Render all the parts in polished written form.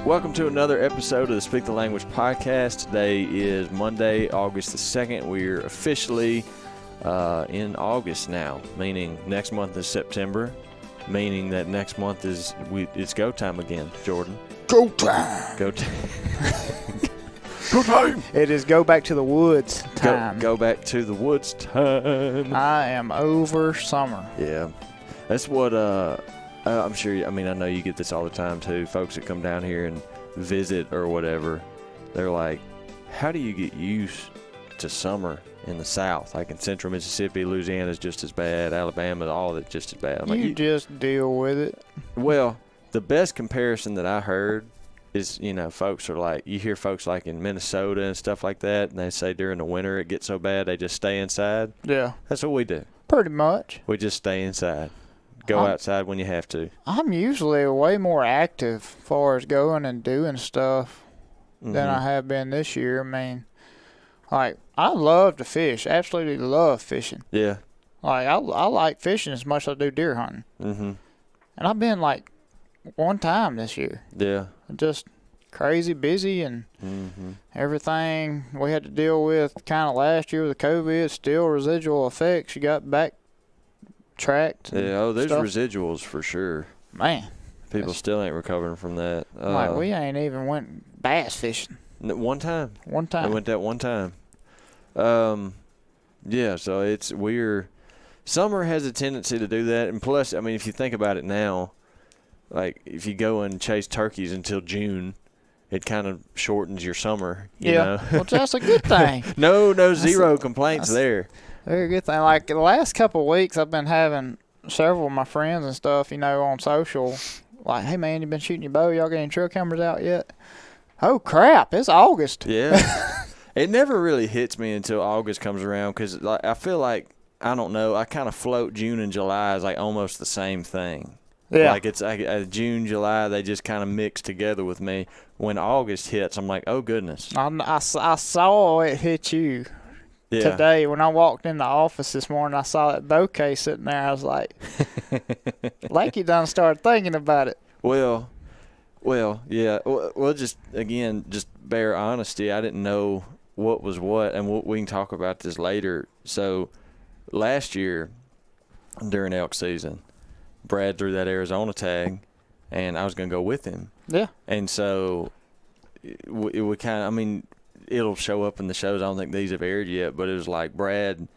Welcome to another episode of the Speak the Language podcast. Today is Monday, August the 2nd. We're officially in August now, meaning next month is September, meaning that next month it's go time again, Jordan. Go time. Go time. Go time. It is go back to the woods time. Go back to the woods time. I am over summer. Yeah. That's what I'm sure, I know you get this all the time too. Folks that come down here and visit or whatever, they're like, how do you get used to summer in the South? Like in central Mississippi, Louisiana is just as bad. Alabama, all of it just as bad. You just deal with it. Well, the best comparison that I heard is, folks are like, you hear folks like in Minnesota and stuff like that, and they say during the winter it gets so bad they just stay inside. Yeah. That's what we do. Pretty much. We just stay inside. Go outside when you have to. I'm usually way more active as far as going and doing stuff than I have been this year. I love to fish. Absolutely love fishing. Yeah. I like fishing as much as I do deer hunting. Mm-hmm. And I've been one time this year. Yeah. Just crazy busy and everything we had to deal with kind of last year with the COVID, still residual effects. You got backtracked. Yeah, there's stuff. Residuals for sure. Man. People still ain't recovering from that. We ain't even went bass fishing. One time. One time. We went that one time. Yeah, so summer has a tendency to do that. And plus, if you think about it now, like if you go and chase turkeys until June, it kind of shortens your summer, you know? Well, that's a good thing. Zero complaints there. Very good thing. Like the last couple of weeks, I've been having several of my friends and stuff, on social, like, hey man, you been shooting your bow? Y'all got any trail cameras out yet? Oh crap, it's August. Yeah. It never really hits me until August comes around because I feel like, I don't know, I kind of float June and July as like almost the same thing. Yeah. Like it's June, July, they just kind of mix together with me. When August hits, I'm like, oh goodness. I saw it hit you. Yeah. Today, when I walked in the office this morning, I saw that bouquet sitting there. I was like, you done started thinking about it. Well, yeah. Well, just bare honesty. I didn't know what was what, and we can talk about this later. So, last year, during elk season, Brad threw that Arizona tag, and I was going to go with him. Yeah. And so, it would kind of, it'll show up in the shows. I don't think these have aired yet, but it was like Brad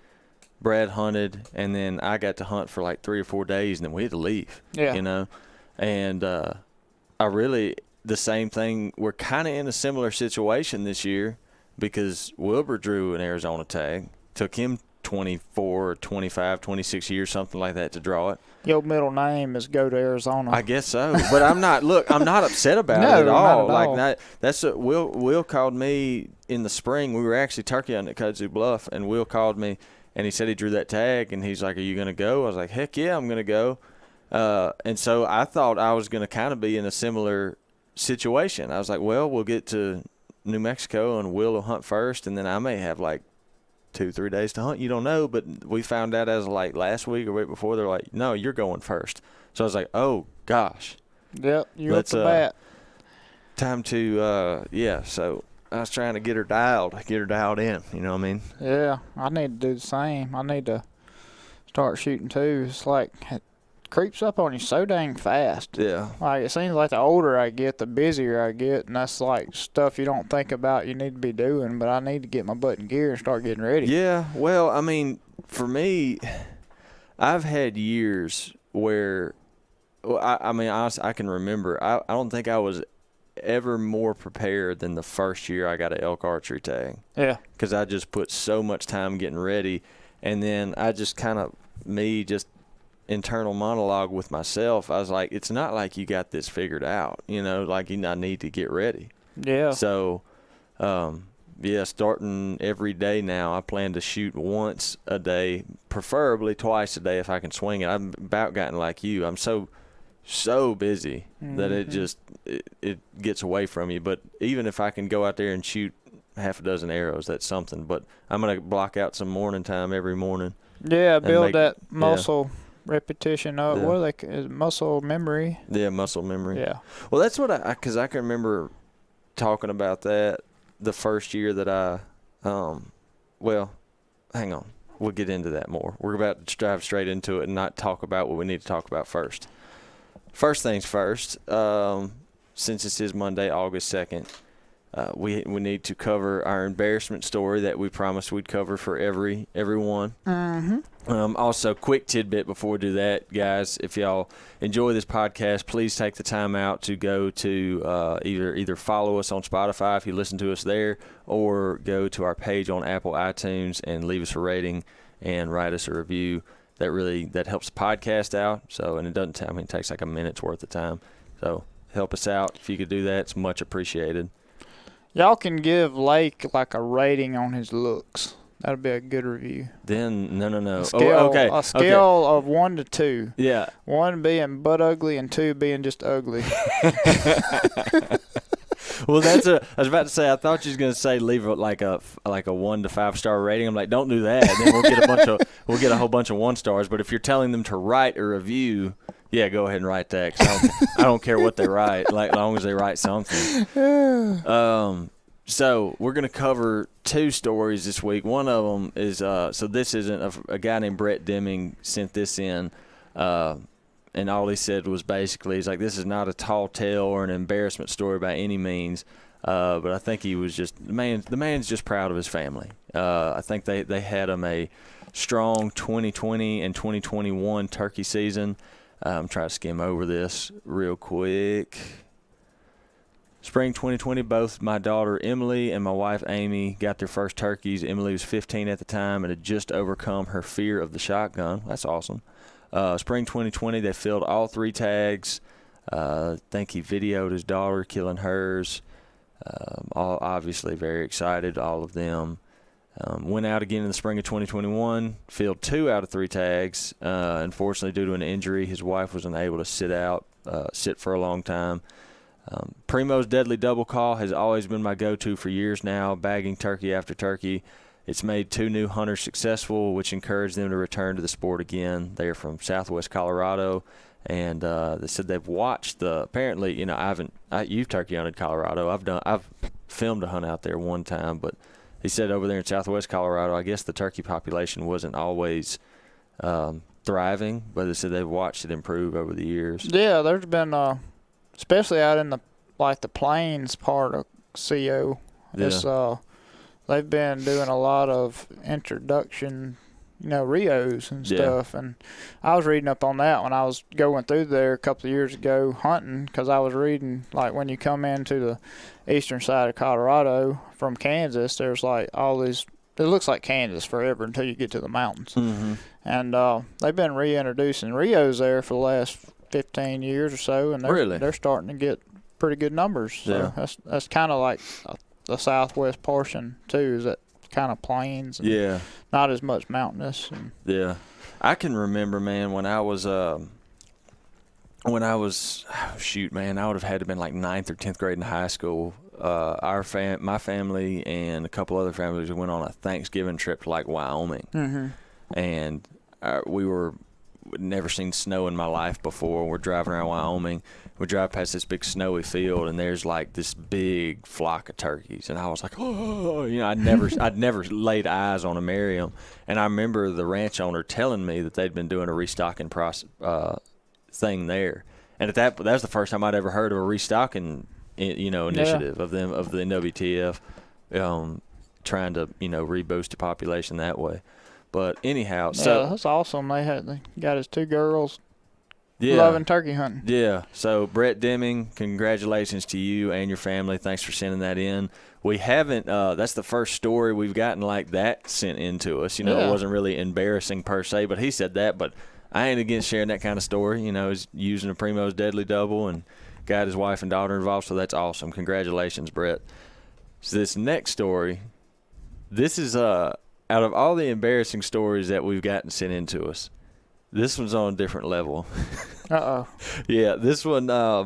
hunted, and then I got to hunt for like 3 or 4 days, and then we had to leave. Yeah. And the same thing. We're kind of in a similar situation this year because Wilbur drew an Arizona tag. Took him 24, 25, 26 years, something like that, to draw it. Your middle name is Go to Arizona. I guess so, but I'm not upset about it at all. That's what Will called me in the spring. We were actually turkey hunting at Kudzu Bluff, and Will called me, and he said he drew that tag, and he's like, are you going to go? I was like, heck yeah, I'm going to go. And so I thought I was going to kind of be in a similar situation. I was like, well, we'll get to New Mexico, and Will hunt first, and then I may have 2-3 days to hunt. You don't know, but we found out as last week or week before, they're like, no, you're going first. So I was like, oh gosh. Yep, you're up the bat. Time to so I was trying to get her dialed in, you know what I mean? Yeah, I need to do the same. I need to start shooting too. It's like it creeps up on you so dang fast. Yeah. It seems like the older I get, the busier I get, and that's stuff you don't think about you need to be doing, but I need to get my butt in gear and start getting ready. Yeah, well, for me, I've had years where, honestly, I can remember, I don't think I was ever more prepared than the first year I got an elk archery tag. Yeah. Because I just put so much time getting ready, and then I just internal monologue with myself. I was like, it's not like you got this figured out, I need to get ready. Yeah. So, starting every day now, I plan to shoot once a day, preferably twice a day if I can swing it. I've about gotten like you. I'm so busy that it gets away from you. But even if I can go out there and shoot half a dozen arrows, that's something. But I'm going to block out some morning time every morning. Yeah, build that muscle repetition of what are they? Is muscle memory? Yeah, muscle memory. Yeah. Well, that's what because I can remember talking about that the first year that I, well, hang on. We'll get into that more. We're about to dive straight into it and not talk about what we need to talk about first. First things first, since this is Monday, August 2nd, we need to cover our embarrassment story that we promised we'd cover for everyone. Mm-hmm. Also, quick tidbit before we do that, guys. If y'all enjoy this podcast, please take the time out to go to either follow us on Spotify if you listen to us there, or go to our page on Apple iTunes and leave us a rating and write us a review. That helps the podcast out. So, and it takes like a minute's worth of time. So help us out if you could do that. It's much appreciated. Y'all can give Lake like a rating on his looks. That'd be a good review. Then no. A scale of 1 to 2. Yeah. 1 being butt ugly and 2 being just ugly. Well, I was about to say, I thought you was gonna say leave it like a 1 to 5 star rating. I'm like, don't do that. Then we'll get a whole bunch of 1 stars. But if you're telling them to write a review, yeah, go ahead and write that. 'Cause I don't care what they write, like as long as they write something. So we're gonna cover 2 stories this week. One of them is so this isn't a guy named Brett Deming sent this in. And all he said was basically, he's like, this is not a tall tale or an embarrassment story by any means. But I think he was just, the man's just proud of his family. I think they had him a strong 2020 and 2021 turkey season. I'm trying to skim over this real quick. Spring 2020, both my daughter Emily and my wife Amy got their first turkeys. Emily was 15 at the time and had just overcome her fear of the shotgun. That's awesome. Spring 2020, they filled all 3 tags. I think he videoed his daughter killing hers. All obviously very excited, all of them. Went out again in the spring of 2021, filled 2 out of 3 tags. Unfortunately, due to an injury, his wife was unable to sit for a long time. Primos Deadly Double Call has always been my go-to for years now, bagging turkey after turkey. It's made 2 new hunters successful, which encouraged them to return to the sport again. They are from Southwest Colorado, and they said they've watched apparently, you've turkey hunted Colorado. I've filmed a hunt out there one time, but he said over there in Southwest Colorado, I guess the turkey population wasn't always thriving, but they said they've watched it improve over the years. Yeah, there's been, especially out in the plains part of CO, they've been doing a lot of introduction, Rios and stuff. Yeah. And I was reading up on that when I was going through there a couple of years ago hunting, because I was reading, like, when you come into the eastern side of Colorado from Kansas, there's, like, all these – it looks like Kansas forever until you get to the mountains. Mm-hmm. And they've been reintroducing Rios there for the last 15 years or so, and they're starting to get pretty good numbers. So yeah. That's kind of like the southwest portion too, is that kind of plains and not as much mountainous. Yeah, I can remember, man, when I was I would have had to have been like 9th or 10th grade in high school. My family and a couple other families went on a Thanksgiving trip to like Wyoming. Mm-hmm. And we'd never seen snow in my life before. We're driving around Wyoming. We drive past this big snowy field, and there's like this big flock of turkeys. And I was like, oh, I'd never laid eyes on a Merriam. And I remember the ranch owner telling me that they'd been doing a restocking thing there. And that was the first time I'd ever heard of a restocking, initiative of the NWTF, trying to, reboost the population that way. But anyhow, so that's awesome. They got his 2 girls loving turkey hunting. Yeah. So Brett Deming, congratulations to you and your family. Thanks for sending that in. We haven't. That's the first story we've gotten like that sent in to us. It wasn't really embarrassing per se, but he said that. But I ain't against sharing that kind of story. He's using a Primos Deadly Double and got his wife and daughter involved. So that's awesome. Congratulations, Brett. So this next story, this is out of all the embarrassing stories that we've gotten sent in to us, this one's on a different level. Uh-oh. Yeah, this one, I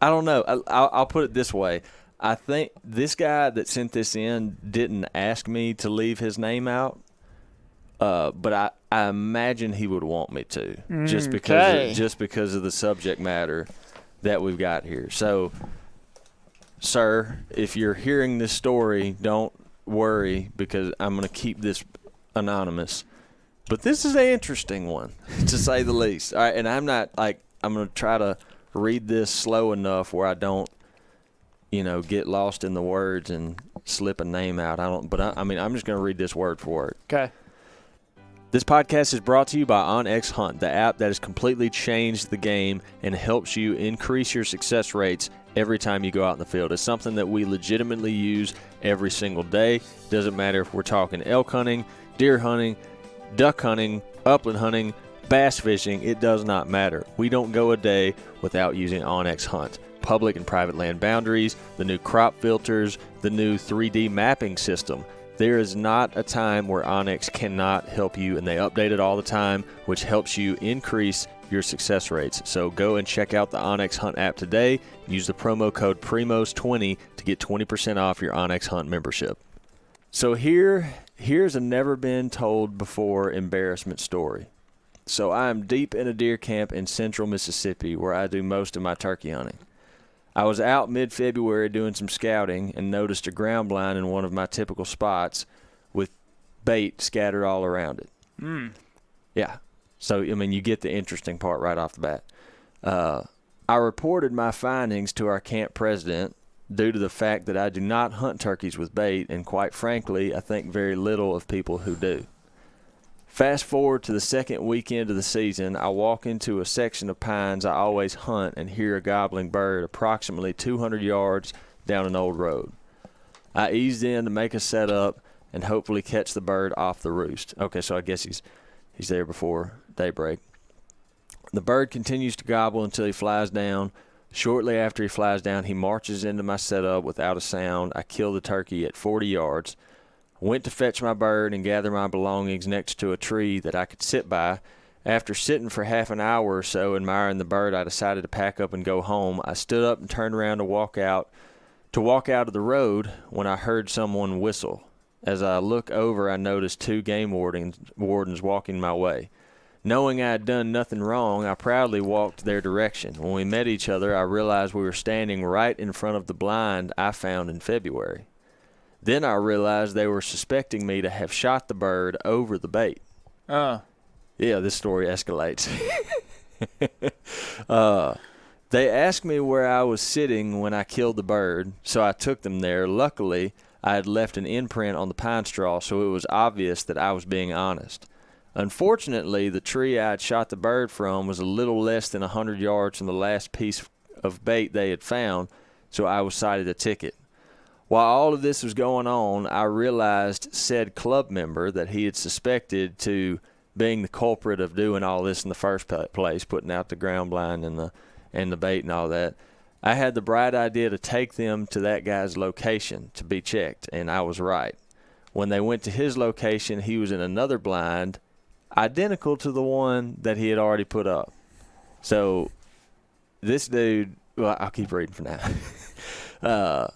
don't know. I'll put it this way. I think this guy that sent this in didn't ask me to leave his name out, but I imagine he would want me to, just because of the subject matter that we've got here. So, sir, if you're hearing this story, don't worry, because I'm going to keep this anonymous. But this is an interesting one, to say the least. All right, and I'm going to try to read this slow enough where I don't, get lost in the words and slip a name out. I'm just going to read this word for word. Okay. This podcast is brought to you by Elk Hunt, the app that has completely changed the game and helps you increase your success rates every time you go out in the field. It's something that we legitimately use every single day. Doesn't matter if we're talking elk hunting, deer hunting, duck hunting, upland hunting, bass fishing. It does not matter. We don't go a day without using Elk Hunt. Public and private land boundaries, the new crop filters, the new 3D mapping system. There is not a time where Onyx cannot help you, and they update it all the time, which helps you increase your success rates. So go and check out the Onyx Hunt app today. Use the promo code PRIMOS20 to get 20% off your Onyx Hunt membership. So here's a never-been-told-before embarrassment story. So I am deep in a deer camp in central Mississippi where I do most of my turkey hunting. I was out mid-February doing some scouting and noticed a ground blind in one of my typical spots with bait scattered all around it. Yeah. So, you get the interesting part right off the bat. I reported my findings to our camp president due to the fact that I do not hunt turkeys with bait, and quite frankly, I think very little of people who do. Fast forward to the second weekend of the season, I walk into a section of pines I always hunt and hear a gobbling bird approximately 200 yards down an old road. I eased in to make a setup and hopefully catch the bird off the roost. Okay, so I guess he's there before daybreak. The bird continues to gobble until he flies down. Shortly after he flies down, he marches into my setup without a sound. I kill the turkey at 40 yards. Went to fetch my bird and gather my belongings next to a tree that I could sit by. After sitting for half an hour or so admiring the bird, I decided to pack up and go home. I stood up and turned around to walk out of the road when I heard someone whistle. As I look over, I noticed two game wardens walking my way. Knowing I had done nothing wrong, I proudly walked their direction. When we met each other, I realized we were standing right in front of the blind I found in February. Then I realized they were suspecting me to have shot the bird over the bait. Yeah, this story escalates. They asked me where I was sitting when I killed the bird, so I took them there. Luckily, I had left an imprint on the pine straw, so it was obvious that I was being honest. Unfortunately, the tree I had shot the bird from was a little less than 100 yards from the last piece of bait they had found, so I was cited a ticket. While all of this was going on, I realized said club member that he had suspected to being the culprit of doing all this in the first place, putting out the ground blind and the bait and all that. I had the bright idea to take them to that guy's location to be checked, and I was right. When they went to his location, he was in another blind identical to the one that he had already put up. So this dude, well, I'll keep reading for now.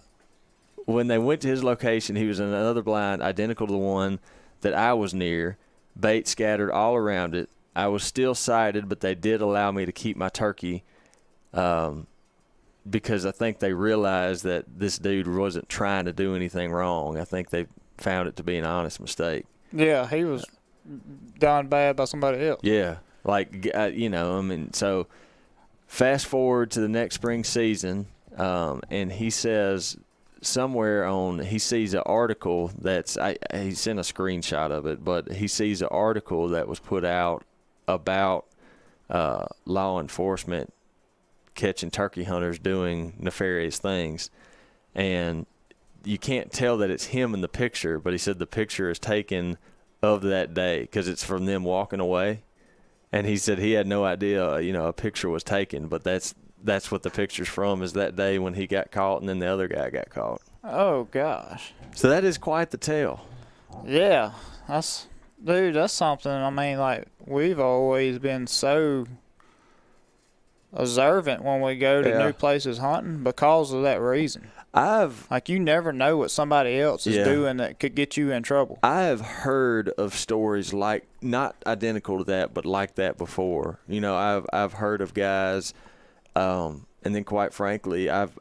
When they went to his location, he was in another blind identical to the one that I was near, bait scattered all around it. I was still sighted, but they did allow me to keep my turkey because I think they realized that this dude wasn't trying to do anything wrong. I think they found it to be an honest mistake. Yeah, he was done bad by somebody else. Yeah, so fast forward to the next spring season, and he says he sees an article he sent a screenshot of it, but he sees an article that was put out about law enforcement catching turkey hunters doing nefarious things. And you can't tell that it's him in the picture, but he said the picture is taken of that day because it's from them walking away. And he said he had no idea, a picture was taken, but that's what the picture's from, is that day when he got caught and then the other guy got caught. Oh, gosh. So that is quite the tale. Yeah. That's something, we've always been so observant when we go to new places hunting because of that reason. Like, you never know what somebody else is doing that could get you in trouble. I have heard of stories like, not identical to that, but like that before. You know, I've heard of guys, and then quite frankly, I've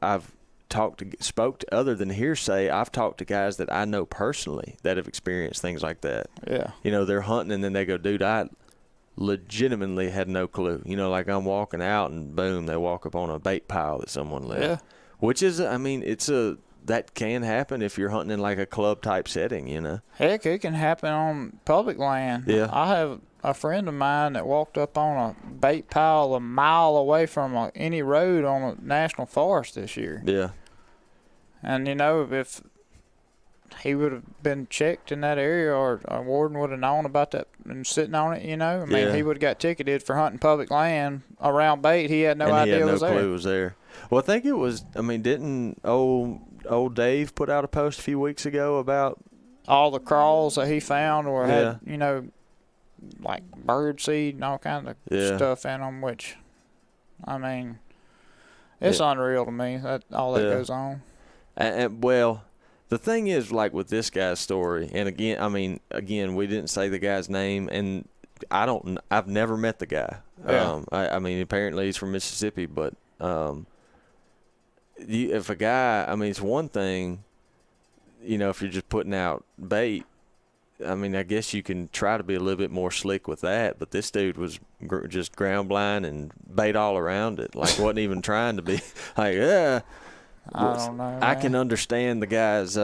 spoke to, other than hearsay, I've talked to guys that I know personally that have experienced things like that. Yeah. You know, they're hunting and then they go, dude, I legitimately had no clue. You know, like I'm walking out and boom, they walk up on a bait pile that someone left. Yeah. Which is, I mean, that can happen if you're hunting in like a club type setting, you know. Heck, it can happen on public land. Yeah. I have a friend of mine that walked up on a bait pile a mile away from any road on a national forest this year. Yeah. And, you know, if he would have been checked in that area or a warden would have known about that and sitting on it, you know, I mean, he would have got ticketed for hunting public land around bait. He had no idea it was there. He had no clue it was there. Well, I think it was, I mean, didn't old Dave put out a post a few weeks ago about all the crawls that he found or had, you know, like bird seed and all kinds of stuff in them, which, I mean, it's unreal to me that all that goes on. And well, the thing is, like with this guy's story, and again, we didn't say the guy's name, and I've never met the guy. Yeah. I mean, apparently he's from Mississippi, but if a guy, I mean, it's one thing, you know, if you're just putting out bait, I mean, I guess you can try to be a little bit more slick with that, but this dude was just ground blind and bait all around it, like wasn't even trying to be like, I don't know. I can understand the guy's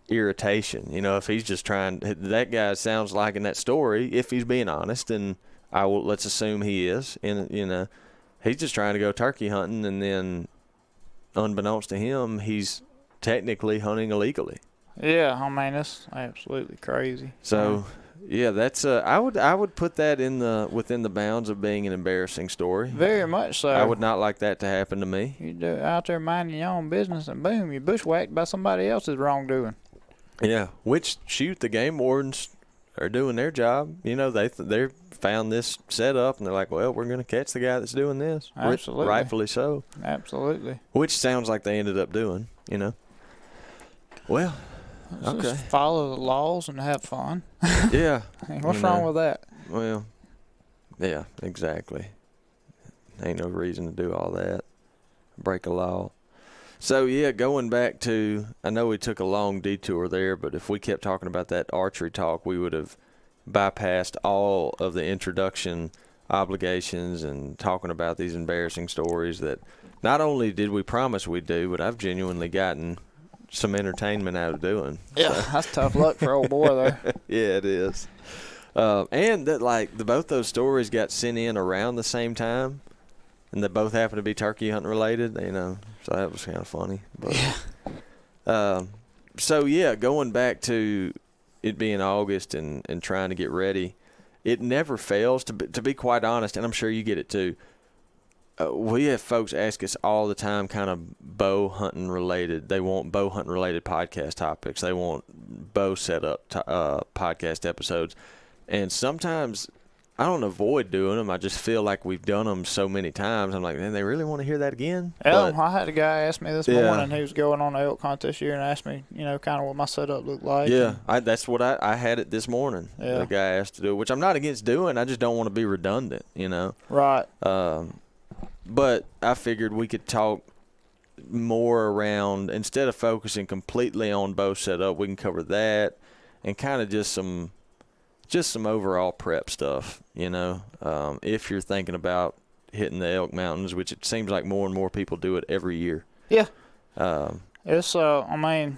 irritation. You know, if he's just trying, that guy sounds like in that story, if he's being honest, and let's assume he is, and you know, he's just trying to go turkey hunting, and then unbeknownst to him, he's technically hunting illegally. Yeah, I mean, it's absolutely crazy. So, yeah, that's I would put that within the bounds of being an embarrassing story. Very much so. I would not like that to happen to me. You're out there minding your own business, and boom, you're bushwhacked by somebody else's wrongdoing. Yeah, which, shoot, the game wardens are doing their job. You know, they found this set up, and they're like, well, we're going to catch the guy that's doing this. Absolutely. Rightfully so. Absolutely. Which sounds like they ended up doing, you know. Well, okay. Just follow the laws and have fun. Yeah. Hey, what's wrong with that? Well, yeah, exactly. Ain't no reason to do all that. Break a law. So, yeah, going back to, I know we took a long detour there, but if we kept talking about that archery talk, we would have bypassed all of the introduction obligations and talking about these embarrassing stories that not only did we promise we'd do, but I've genuinely gotten some entertainment out of doing. Yeah, so. That's tough luck for old boy there. Yeah, it is. And that, like, both those stories got sent in around the same time, and they both happen to be turkey hunting related, you know, so that was kind of funny. But, so, yeah, going back to it being August and trying to get ready, it never fails, to be quite honest, and I'm sure you get it too. We have folks ask us all the time kind of bow hunting related. They want bow hunting related podcast topics. They want bow setup podcast episodes. And sometimes I don't avoid doing them. I just feel like we've done them so many times. I'm like, man, they really want to hear that again? I had a guy ask me this morning who was going on the elk hunt this year and asked me, you know, kind of what my setup looked like. Yeah, that's what I had it this morning. Yeah. The guy asked to do it, which I'm not against doing. I just don't want to be redundant, you know. Right. But I figured we could talk more around, instead of focusing completely on bow setup, we can cover that and kind of just some overall prep stuff, you know. If you're thinking about hitting the Elk Mountains, which it seems like more and more people do it every year. Yeah. It's I mean,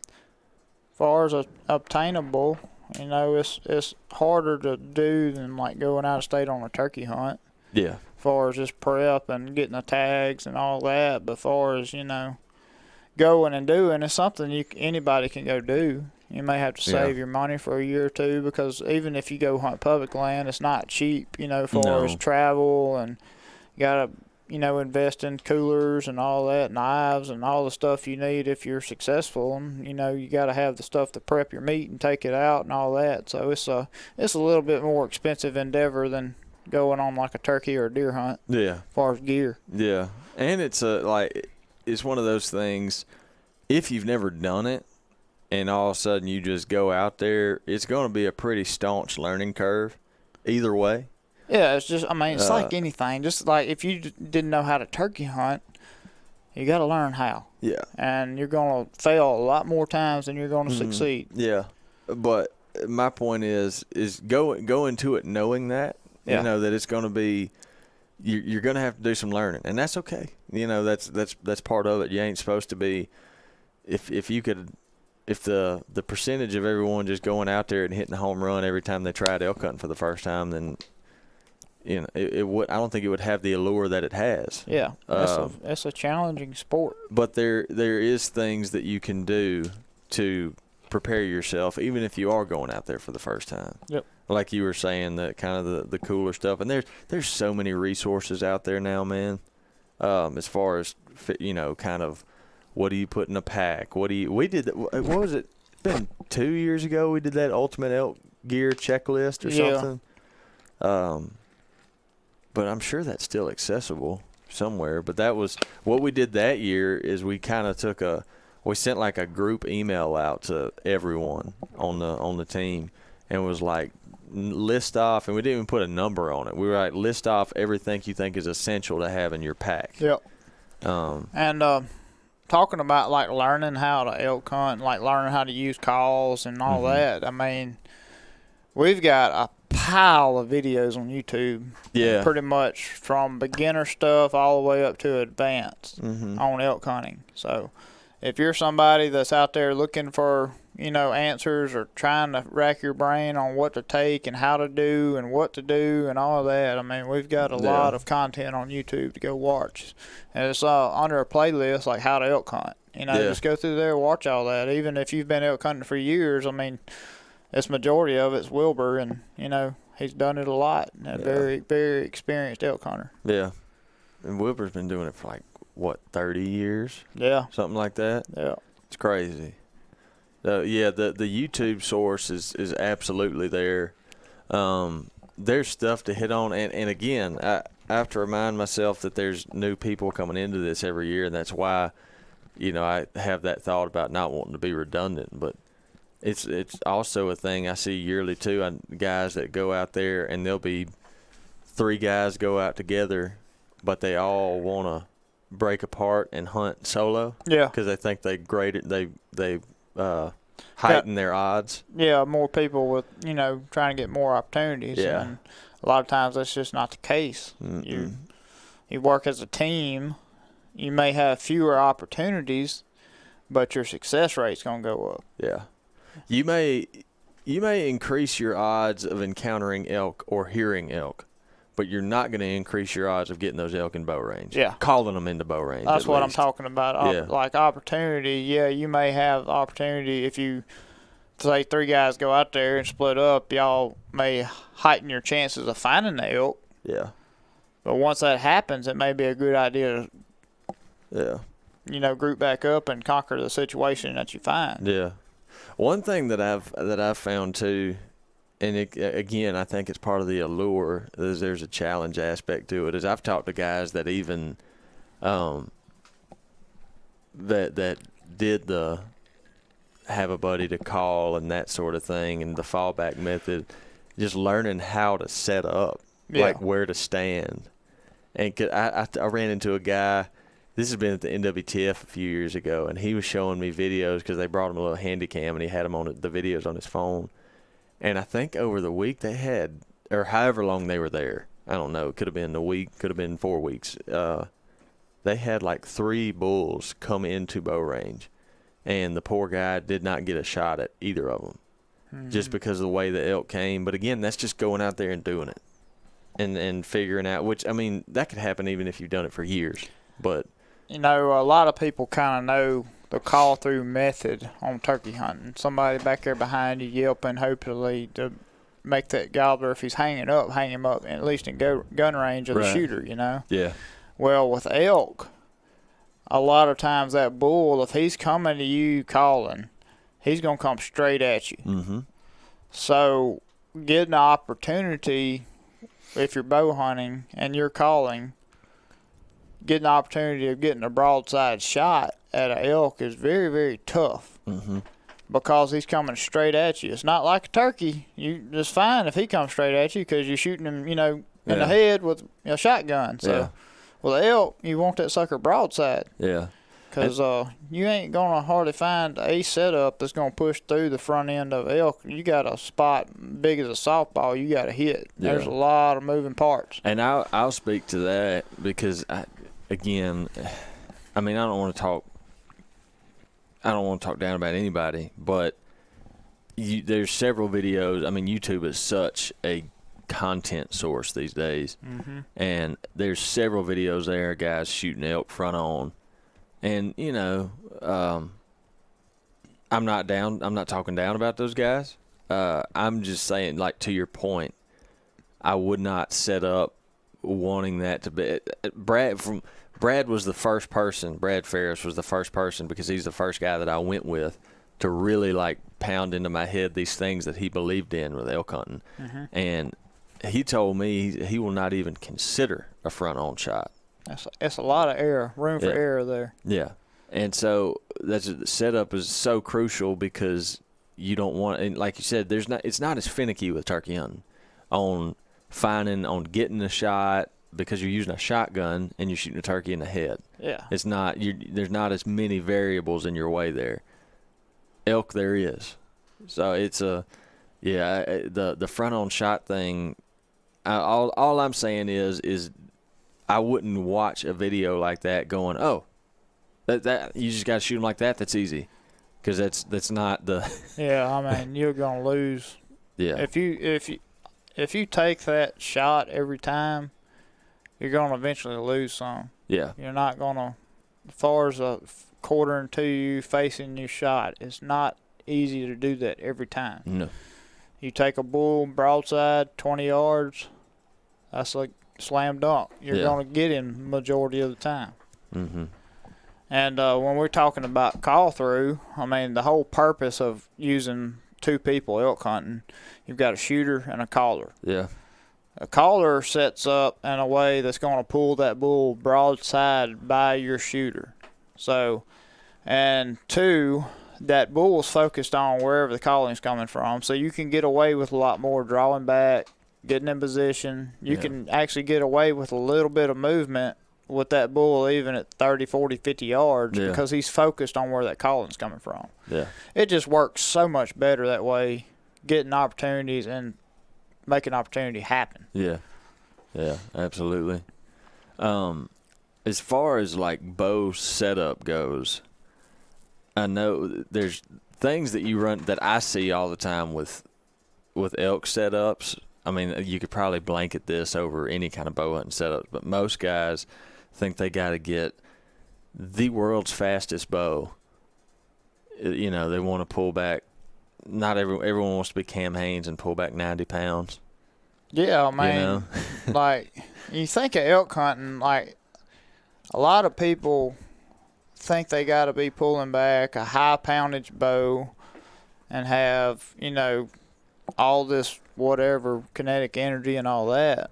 as far as obtainable, you know, it's harder to do than like going out of state on a turkey hunt. Yeah. As far as just prep and getting the tags and all that, but as far as, you know, going and doing, it's something anybody can go do. You may have to save your money for a year or two, because even if you go hunt public land, it's not cheap, you know, as far as travel, and you got to, you know, invest in coolers and all that, knives and all the stuff you need if you're successful. And, you know, you got to have the stuff to prep your meat and take it out and all that. So it's a little bit more expensive endeavor than going on like a turkey or a deer hunt. Yeah. As far as gear. Yeah. And it's it's one of those things, if you've never done it and all of a sudden you just go out there, it's going to be a pretty staunch learning curve either way. Yeah, it's just, I mean, it's like anything. Just like if you didn't know how to turkey hunt, you got to learn how. Yeah. And you're going to fail a lot more times than you're going to succeed. Yeah. But my point is go into it knowing that, you know, that it's going to be, you're going to have to do some learning, and that's okay. You know, that's part of it. You ain't supposed to be, if the percentage of everyone just going out there and hitting a home run every time they tried elk hunting for the first time, then, you know, it would. I don't think it would have the allure that it has. Yeah, that's a challenging sport. But there is things that you can do to prepare yourself, even if you are going out there for the first time. Yep. Like you were saying, that kind of the cooler stuff, and there's so many resources out there now, man. As far as, you know, kind of, what do you put in a pack? We did what was it? It's been 2 years ago we did that ultimate elk gear checklist or something. But I'm sure that's still accessible somewhere. But that was what we did that year. Is we kind of we sent like a group email out to everyone on the team, and was like, list off, and we didn't even put a number on it. We were like, list off everything you think is essential to have in your pack. Yep. And talking about like learning how to elk hunt, like learning how to use calls and all that. I mean, we've got a pile of videos on YouTube. Yeah. Pretty much from beginner stuff all the way up to advanced on elk hunting. So if you're somebody that's out there looking for, you know, answers or trying to rack your brain on what to take and how to do and what to do and all of that, I mean, we've got a lot of content on YouTube to go watch. And it's under a playlist like How to Elk Hunt. You know, just go through there and watch all that. Even if you've been elk hunting for years, I mean, it's majority of it's Wilbur, and, you know, he's done it a lot. A very, very experienced elk hunter. Yeah. And Wilbur's been doing it for like, what, 30 years? Yeah. Something like that? Yeah. It's crazy. The YouTube source is absolutely there. There's stuff to hit on, and again, I have to remind myself that there's new people coming into this every year, and that's why, you know, I have that thought about not wanting to be redundant. But it's also a thing I see yearly too. Guys that go out there, and there'll be 3 guys go out together, but they all want to break apart and hunt solo. Yeah, because they think they heighten their odds. Yeah, more people with, you know, trying to get more opportunities. Yeah. And a lot of times that's just not the case. You work as a team, you may have fewer opportunities, but your success rate's going to go up. Yeah. You may increase your odds of encountering elk or hearing elk, but you're not going to increase your odds of getting those elk in bow range. Yeah. Calling them into bow range. That's what I'm talking about. Like opportunity, you may have opportunity if you, say 3 guys go out there and split up, y'all may heighten your chances of finding the elk. Yeah. But once that happens, it may be a good idea to, you know, group back up and conquer the situation that you find. Yeah. One thing that I've found too, and again, I think it's part of the allure, is there's a challenge aspect to it. Is I've talked to guys that even that did the have a buddy to call and that sort of thing, and the fallback method, just learning how to set up, like where to stand. And I ran into a guy. This has been at the NWTF a few years ago, and he was showing me videos because they brought him a little handy cam, and he had them on the videos on his phone. And I think over the week they had, or however long they were there, I don't know, it could have been a week, could have been 4 weeks. They had like 3 bulls come into bow range, and the poor guy did not get a shot at either of them, just because of the way the elk came. But again, that's just going out there and doing it, and figuring out. Which, I mean, that could happen even if you've done it for years. But you know, a lot of people kind of know the call-through method on turkey hunting. Somebody back there behind you yelping, hopefully to make that gobbler, if he's hang him up, at least in gun range of the shooter, you know? Yeah. Well, with elk, a lot of times that bull, if he's coming to you calling, he's going to come straight at you. Mm-hmm. So getting the opportunity if you're bow hunting and you're calling, getting the opportunity of getting a broadside shot at an elk is very, very tough. Mm-hmm. Because he's coming straight at you. It's not like a turkey. You just fine if he comes straight at you because you're shooting him, in the head with a shotgun. So, with an elk, you want that sucker broadside. Yeah. Because you ain't going to hardly find a setup that's going to push through the front end of elk. You got a spot big as a softball you got to hit. Yeah. There's a lot of moving parts. And I'll speak to that because, I don't want to talk down about anybody, but there's several videos. I mean, YouTube is such a content source these days. Mm-hmm. And there's several videos there, guys shooting elk front on. And, I'm not talking down about those guys. I'm just saying, like, to your point, I would not set up wanting that to be. Brad was the first person, Brad Ferris was the first person, because he's the first guy that I went with to really, like, pound into my head these things that he believed in with elk hunting. Mm-hmm. And he told me he will not even consider a front-on shot. It's a lot of room for error there. Yeah. And so the setup is so crucial because you don't want, and like you said, it's not as finicky with turkey hunting on getting a shot, because you're using a shotgun and you're shooting a turkey in the head. Yeah. It's not, there's not as many variables in your way there. Elk there is. So it's the front on shot thing, all I'm saying is I wouldn't watch a video like that going, oh, that you just got to shoot them like that. That's easy. Because that's not the. Yeah, I mean, you're going to lose. Yeah. If you take that shot every time, you're going to eventually lose some. Yeah. You're not going to, as far as a quartering to you facing your shot, it's not easy to do that every time. No. You take a bull broadside 20 yards, that's like slam dunk. You're going to get him majority of the time. Mm-hmm. And when we're talking about call through, I mean, the whole purpose of using two people elk hunting, you've got a shooter and a caller. Yeah. A caller sets up in a way that's going to pull that bull broadside by your shooter. So, and two, that bull's focused on wherever the calling's coming from. So you can get away with a lot more drawing back, getting in position. You can actually get away with a little bit of movement with that bull even at 30, 40, 50 yards because he's focused on where that calling's coming from. Yeah. It just works so much better that way, getting opportunities and making opportunity happen. Yeah. Yeah, absolutely. As far as like bow setup goes, I know there's things that you run that I see all the time with elk setups. I mean, you could probably blanket this over any kind of bow hunting setup, but most guys think they got to get the world's fastest bow. They want to pull back. Not everyone wants to be Cam Haines and pull back 90 pounds. Yeah, I mean, like, you think of elk hunting, like, a lot of people think they got to be pulling back a high poundage bow and have, all this whatever kinetic energy and all that.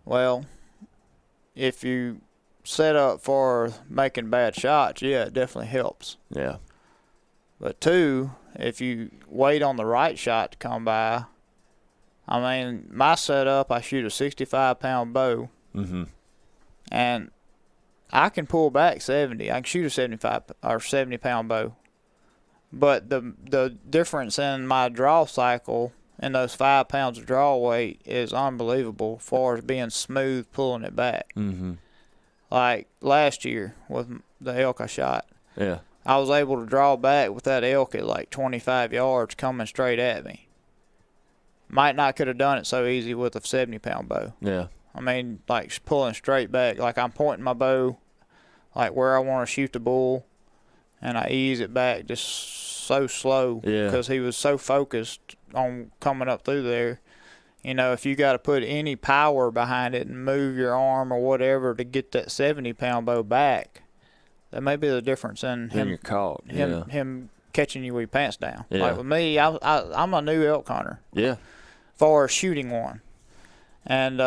Well, if you set up for making bad shots, yeah, it definitely helps. Yeah. But two, if you wait on the right shot to come by, I mean, my setup, I shoot a 65-pound bow, and I can pull back 70. I can shoot a 75 or 70-pound bow. But the difference in my draw cycle and those 5 pounds of draw weight is unbelievable as far as being smooth pulling it back. Mm-hmm. Like last year with the elk I shot. Yeah. I was able to draw back with that elk at like 25 yards coming straight at me. Might not could have done it so easy with a 70-pound bow. Yeah. I mean, like pulling straight back. Like I'm pointing my bow like where I want to shoot the bull, and I ease it back just so slow because he was so focused on coming up through there. If you got to put any power behind it and move your arm or whatever to get that 70-pound bow back, that may be the difference in him. You're caught. Him catching you with your pants down. Yeah. Like with me, I'm a new elk hunter. Yeah. As far as shooting one. And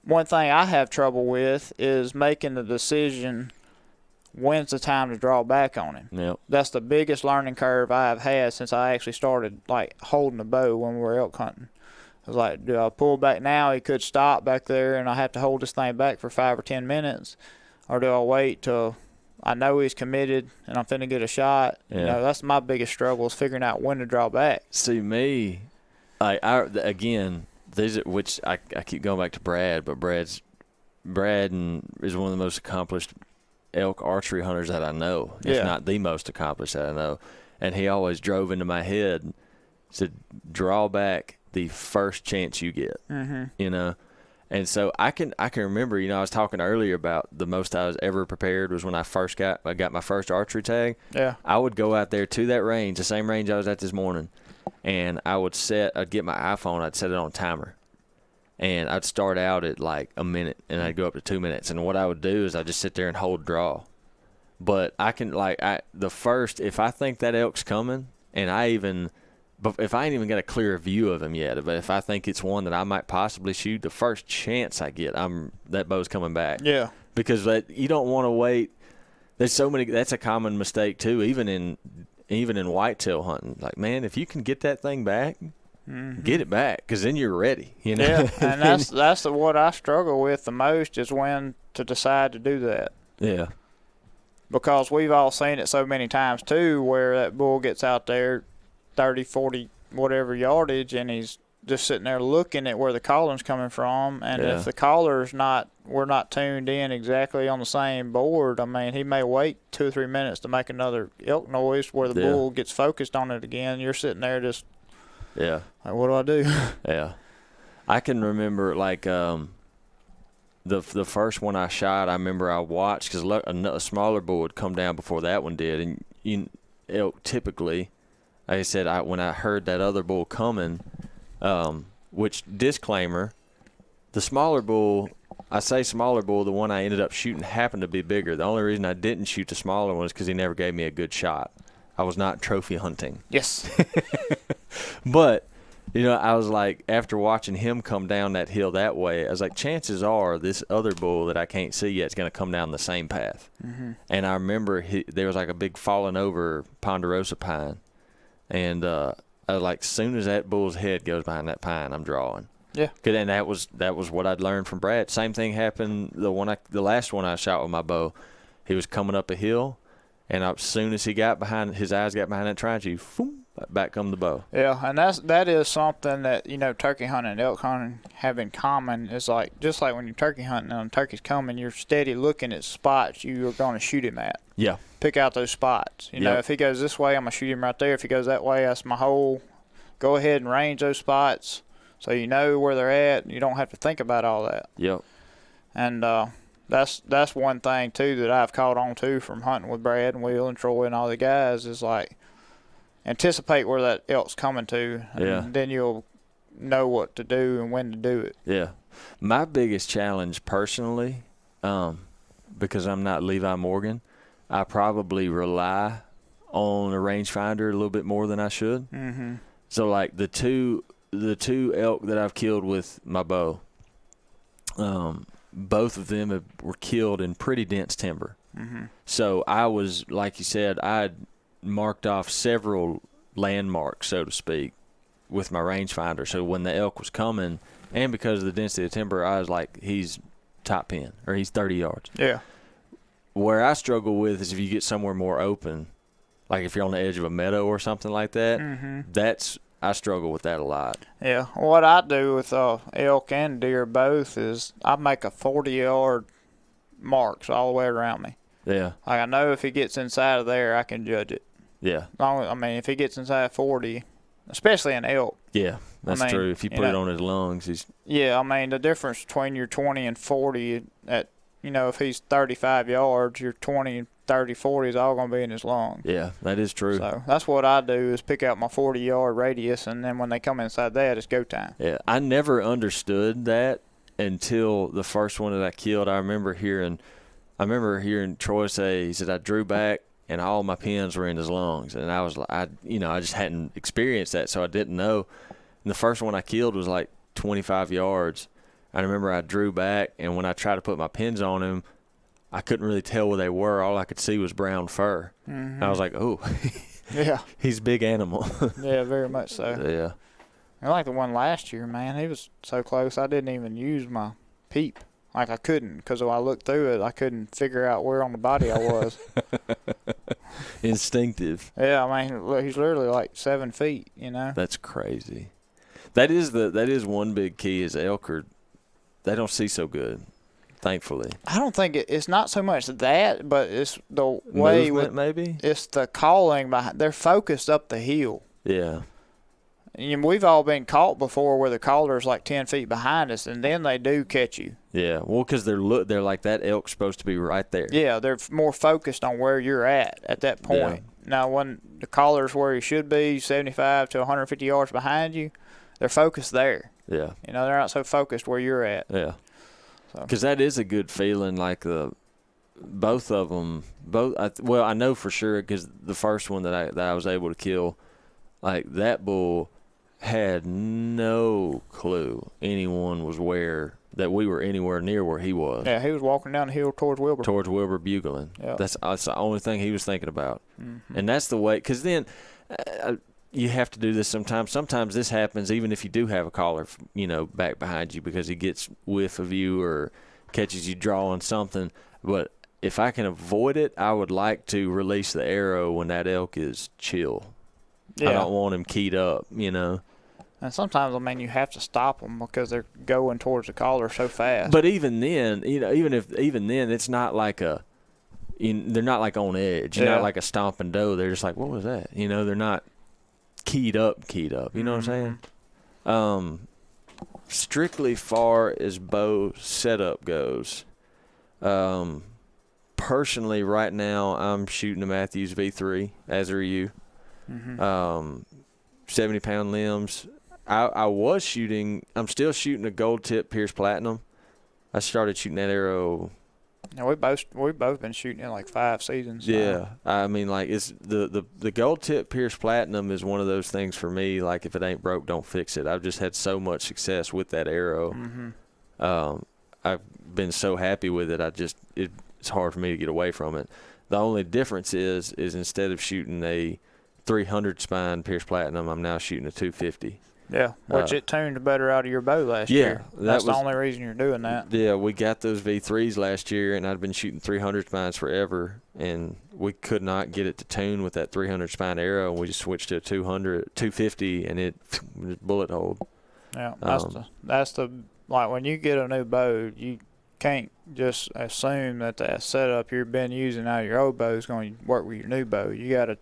one thing I have trouble with is making the decision when's the time to draw back on him. Yep. That's the biggest learning curve I have had since I actually started like holding the bow when we were elk hunting. I was like, do I pull back now? He could stop back there and I have to hold this thing back for 5 or 10 minutes. Or do I wait till I know he's committed and I'm finna get a shot? Yeah. You know, that's my biggest struggle is figuring out when to draw back. See, me, again, these are, which I keep going back to Brad, but Brad is one of the most accomplished elk archery hunters that I know, if not the most accomplished that I know. And he always drove into my head, said, draw back the first chance you get, you know. And so I can remember, you know, I was talking earlier about the most I was ever prepared was when I got my first archery tag. Yeah. I would go out there to that range, the same range I was at this morning, and I'd get my iPhone, I'd set it on timer. And I'd start out at like a minute, and I'd go up to 2 minutes. And what I would do is I'd just sit there and hold draw. But I can, if I think that elk's coming, but if I ain't even got a clear view of him yet, but if I think it's one that I might possibly shoot, the first chance I get, that bow's coming back. Yeah. Because you don't want to wait. There's so many. That's a common mistake too, even in whitetail hunting. Like, man, if you can get that thing back, get it back, because then you're ready. You know. Yeah, and that's what I struggle with the most is when to decide to do that. Yeah. Because we've all seen it so many times too, where that bull gets out there 30, 40, whatever yardage, and he's just sitting there looking at where the caller's coming from. And if the caller's we're not tuned in exactly on the same board, I mean, he may wait 2 or 3 minutes to make another elk noise where the bull gets focused on it again. You're sitting there just, like, what do I do? Yeah. I can remember, like, the first one I shot, I remember I watched, because a smaller bull would come down before that one did. And elk typically, like I said, when I heard that other bull coming, which, disclaimer, the smaller bull, I say smaller bull, the one I ended up shooting happened to be bigger. The only reason I didn't shoot the smaller one is because he never gave me a good shot. I was not trophy hunting. Yes. But, you know, I was like, after watching him come down that hill that way, I was like, chances are this other bull that I can't see yet is going to come down the same path. And I remember there was like a big fallen over ponderosa pine. And I was like, as soon as that bull's head goes behind that pine, I'm drawing. Yeah. And that was what I'd learned from Brad. Same thing happened the last one I shot with my bow. He was coming up a hill, and as soon as his eyes got behind that triangle, boom, back come the bow. Yeah, and that is something that, you know, turkey hunting and elk hunting have in common. Is like, just like when you're turkey hunting and a turkey's coming, you're steady looking at spots you are going to shoot him at. Yeah. Pick out those spots. You know, if he goes this way, I'm going to shoot him right there. If he goes that way, that's my hole. Go ahead and range those spots so you know where they're at. You don't have to think about all that. Yep. And that's one thing, too, that I've caught on to from hunting with Brad and Will and Troy and all the guys is, like, anticipate where that elk's coming to. And then you'll know what to do and when to do it. Yeah. My biggest challenge personally, because I'm not Levi Morgan, I probably rely on a rangefinder a little bit more than I should. So, like, the two elk that I've killed with my bow, both of them were killed in pretty dense timber. So I was, like you said, I had marked off several landmarks, so to speak, with my rangefinder. So when the elk was coming, and because of the density of timber, I was like, he's top pin, or he's 30 yards. Yeah. Where I struggle with is if you get somewhere more open, like if you're on the edge of a meadow or something like that, I struggle with that a lot. Yeah. What I do with elk and deer both is I make a 40-yard marks all the way around me. Yeah. Like, I know if he gets inside of there, I can judge it. Yeah. I mean, if he gets inside 40, especially an elk. Yeah, that's true. If you put it on his lungs, he's... Yeah, I mean, the difference between your 20 and 40 at, you know, if he's 35 yards, your 20, 30, 40 is all going to be in his lungs. Yeah, that is true. So that's what I do is pick out my 40-yard radius, and then when they come inside that, it's go time. Yeah, I never understood that until the first one that I killed. I remember hearing Troy say, he said, I drew back and all my pins were in his lungs. And I was like, I just hadn't experienced that, so I didn't know. And the first one I killed was like 25 yards. I remember I drew back, and when I tried to put my pins on him, I couldn't really tell where they were. All I could see was brown fur. Mm-hmm. I was like, oh, yeah. He's a big animal. Yeah, very much so. Yeah. I like the one last year, man. He was so close, I didn't even use my peep. Like, I couldn't, because when I looked through it, I couldn't figure out where on the body I was. Instinctive. Yeah, I mean, he's literally like 7 feet, you know? That's crazy. That is one big key is elk they don't see so good, thankfully. I don't think it's not so much that, but it's the way movement, maybe? It's the calling behind. They're focused up the hill. Yeah. And we've all been caught before where the caller's like 10 feet behind us, and then they do catch you. Yeah, well, because they're like that elk's supposed to be right there. Yeah, they're more focused on where you're at that point. Yeah. Now, when the collar's where he should be, 75 to 150 yards behind you, they're focused there. Yeah. You know, they're not so focused where you're at. Yeah. Because that is a good feeling, like both of them. I know for sure because the first one that I was able to kill, like that bull had no clue anyone was that we were anywhere near where he was. Yeah, he was walking down the hill towards Wilbur. Towards Wilbur bugling. Yep. That's the only thing he was thinking about. Mm-hmm. And that's the way, because then you have to do this sometimes. Sometimes this happens even if you do have a caller, back behind you because he gets whiff of you or catches you drawing something. But if I can avoid it, I would like to release the arrow when that elk is chill. Yeah. I don't want him keyed up, And sometimes, I mean, you have to stop them because they're going towards the collar so fast. But even then, even then, it's not like they're not like on edge. You're not like a stomping doe. They're just like, what was that? They're not keyed up. You know what I'm saying? Strictly far as bow setup goes, personally, right now, I'm shooting a Matthews V3, as are you. Mm-hmm. 70-pound limbs. I'm still shooting a gold tip Pierce Platinum. I started shooting that arrow. Yeah, we both been shooting it like 5 seasons. Yeah, I mean, like it's the gold tip Pierce Platinum is one of those things for me. Like if it ain't broke, don't fix it. I've just had so much success with that arrow. Mm-hmm. I've been so happy with it. It's hard for me to get away from it. The only difference is instead of shooting a 300 spine Pierce Platinum, I'm now shooting a 250. Yeah, which it tuned better out of your bow last year. That's the only reason you're doing that. Yeah, we got those V3s last year, and I'd been shooting 300 spines forever, and we could not get it to tune with that 300 spine arrow, and we just switched to a 250, and it bullet hole. Yeah, that's the like when you get a new bow, you can't just assume that setup you've been using out of your old bow is going to work with your new bow. You got to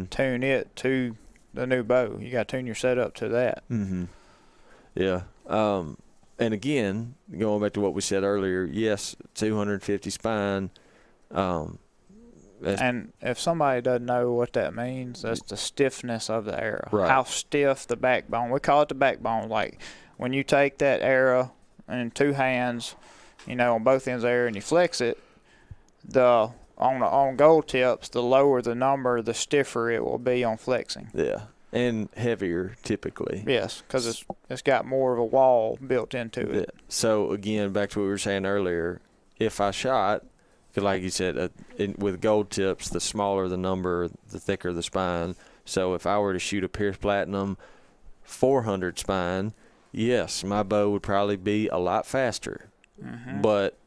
tune it to the new bow. You got to tune your setup to that. Mm-hmm. Yeah. And again, going back to what we said earlier, yes, 250 spine. And if somebody doesn't know what that means, that's the stiffness of the arrow. Right. How stiff the backbone. We call it the backbone. Like when you take that arrow in 2 hands, on both ends there, and you flex it, on gold tips, the lower the number, the stiffer it will be on flexing. Yeah, and heavier typically. Yes, because it's got more of a wall built into it. Yeah. So again, back to what we were saying earlier, if I shot, because like you said, with gold tips, the smaller the number, the thicker the spine. So if I were to shoot a Pierce Platinum 400 spine, yes, my bow would probably be a lot faster. Mm-hmm. But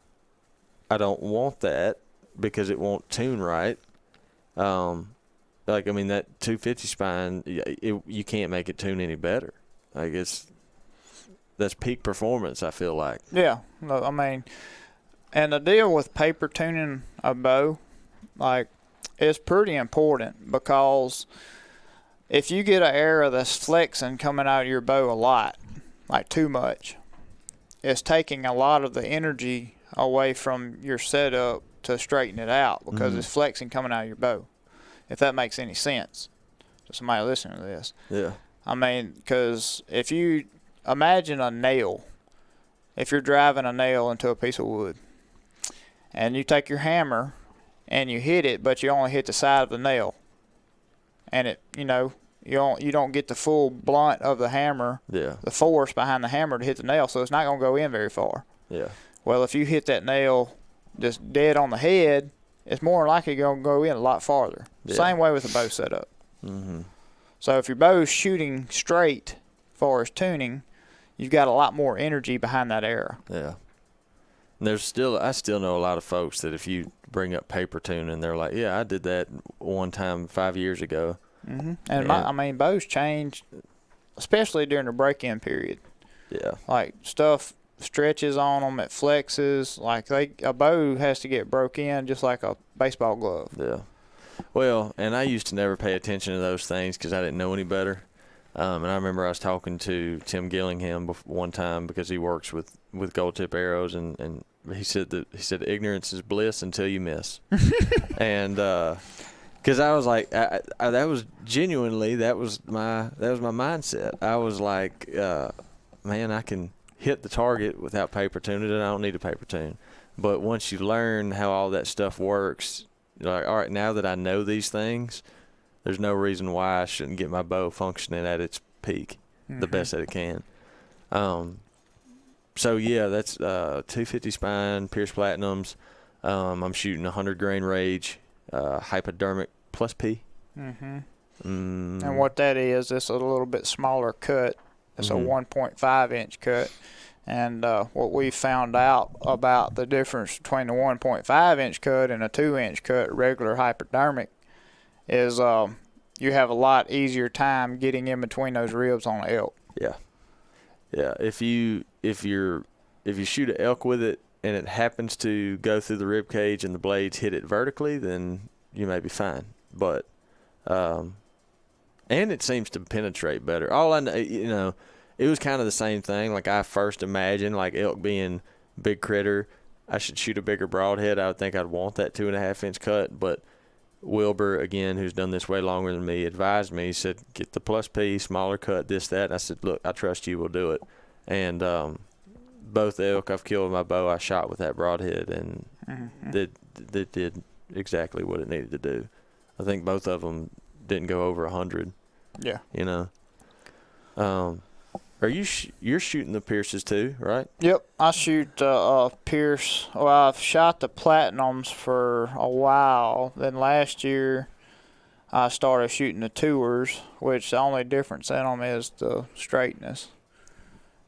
I don't want that because it won't tune right. That 250 spine, you can't make it tune any better. I guess that's peak performance, I feel like. Yeah, I mean, and the deal with paper tuning a bow, like, it's pretty important because if you get an arrow that's flexing coming out of your bow a lot, like too much, it's taking a lot of the energy away from your setup to straighten it out because it's flexing coming out of your bow, if that makes any sense to somebody listening to this. Yeah. I mean, because if you imagine a nail, if you're driving a nail into a piece of wood and you take your hammer and you hit it, but you only hit the side of the nail and it, you don't get the full blunt of the hammer, the force behind the hammer to hit the nail, so it's not going to go in very far. Yeah. Well, if you hit that nail just dead on the head, it's more likely going to go in a lot farther. Yeah. Same way with the bow setup. Mm-hmm. So if your bow's shooting straight as far as tuning, you've got a lot more energy behind that arrow. Yeah. And I still know a lot of folks that if you bring up paper tuning, they're like, yeah, I did that one time 5 years ago. Mm-hmm. And bows change, especially during the break-in period. Yeah. Like stuff stretches on them, it flexes. Like a bow has to get broke in just like a baseball glove. Yeah. Well, and I used to never pay attention to those things because I didn't know any better. And I remember I was talking to Tim Gillingham one time because he works with gold tip arrows, and he said ignorance is bliss until you miss. And because I was like, that was genuinely that was my mindset. I was like, man, I can hit the target without paper tuning, and I don't need a paper tune. But once you learn how all that stuff works, you're like, all right, now that I know these things, there's no reason why I shouldn't get my bow functioning at its peak, the best that it can. So yeah, that's 250 spine, Pierce Platinums. I'm shooting 100 grain Rage, hypodermic plus P. Mm-hmm. And what that is, it's a little bit smaller cut. It's a 1.5 inch cut. And what we found out about the difference between the 1.5 inch cut and a 2 inch cut, regular hypodermic, is you have a lot easier time getting in between those ribs on an elk. Yeah. Yeah. If you shoot an elk with it and it happens to go through the rib cage and the blades hit it vertically, then you may be fine. But and it seems to penetrate better. All I know, it was kind of the same thing. Like I first imagined, like elk being big critter, I should shoot a bigger broadhead. I would think I'd want that 2.5 inch cut. But Wilbur, again, who's done this way longer than me, advised me. He said, get the plus P, smaller cut, this, that. And I said, look, I trust you. We'll do it. And both elk I've killed with my bow, I shot with that broadhead, and that did exactly what it needed to do. I think both of them didn't go over 100. Yeah. You know. Are you're shooting the Pierces too, right? Yep, I shoot Pierce. Well, I've shot the Platinums for a while. Then last year, I started shooting the Tours, which the only difference in them is the straightness,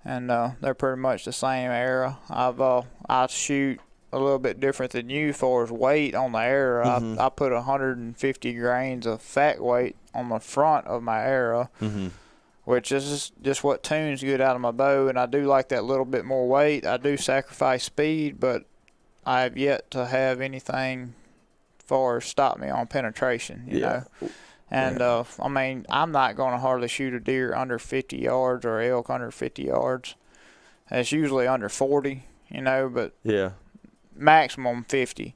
and they're pretty much the same arrow. I shoot a little bit different than you as far as weight on the arrow. Mm-hmm. I put 150 grains of fat weight on the front of my arrow. Mm-hmm. Which is just what tunes good out of my bow, and I do like that little bit more weight. I do sacrifice speed, but I have yet to have anything as far as stop me on penetration, you know. And, I mean, I'm not going to hardly shoot a deer under 50 yards or elk under 50 yards. It's usually under 40, you know, but maximum 50.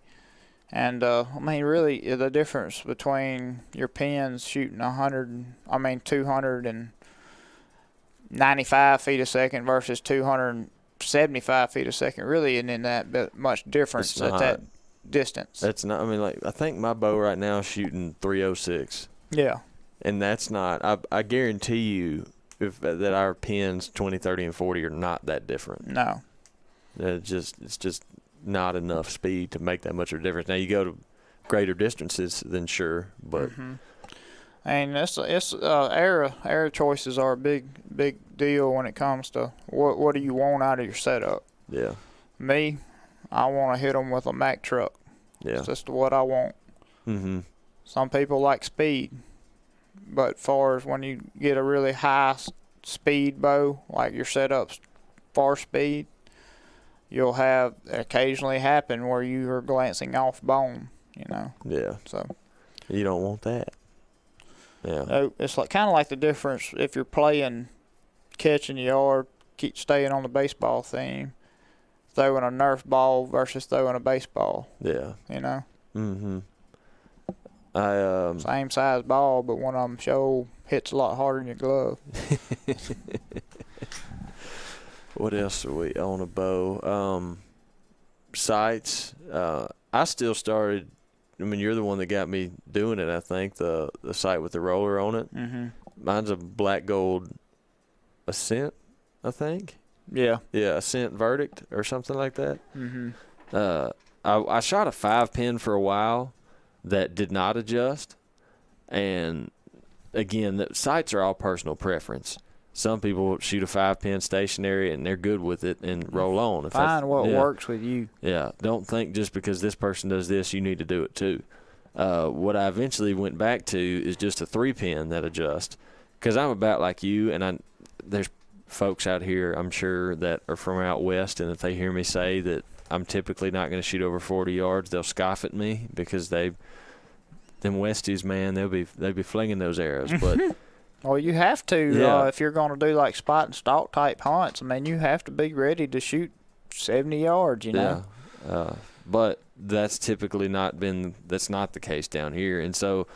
And, I mean, really, the difference between your pins shooting 295 feet a second versus 275 feet a second really isn't that much difference at that distance. That's not. I mean, like I think my bow right now is shooting 306. Yeah. And that's not. I guarantee you, that our pins 20, 30, and 40 are not that different. No. It's just not enough speed to make that much of a difference. Now you go to greater distances, then sure, but. Mm-hmm. And it's arrow choices are a big deal when it comes to what do you want out of your setup. Yeah. Me, I want to hit them with a Mack truck. Yeah. That's just what I want. Mm-hmm. Some people like speed, but far as when you get a really high speed bow, like your setup's far speed, you'll have occasionally happen where you are glancing off bone, you know. Yeah. So. You don't want that. Yeah. It's like kind of like the difference if you're playing catch in the yard, keep staying on the baseball theme, throwing a Nerf ball versus throwing a baseball. Yeah. You know? Mm-hmm. Same size ball, but one of them sure hits a lot harder than your glove. What else are we on a bow? Sights. I still started. I mean, you're the one that got me doing it, I think, the sight with the roller on it. Mm-hmm. Mine's a black gold Ascent, I think. Yeah. Yeah, Ascent Verdict or something like that. Mm-hmm. I shot a 5-pin for a while that did not adjust. And, again, the sights are all personal preference. Some people shoot a 5-pin stationary and they're good with it and roll on. Find what works with you. Yeah. Don't think just because this person does this, you need to do it too. What I eventually went back to is just a 3-pin that adjusts. Because I'm about like you, and there's folks out here, I'm sure, that are from out west, and if they hear me say that I'm typically not going to shoot over 40 yards, they'll scoff at me because them Westies, man, they'll be flinging those arrows. But well, you have to if you're going to do like spot and stalk type hunts. I mean, you have to be ready to shoot 70 yards. You know. Yeah. But that's typically that's not the case down here, and so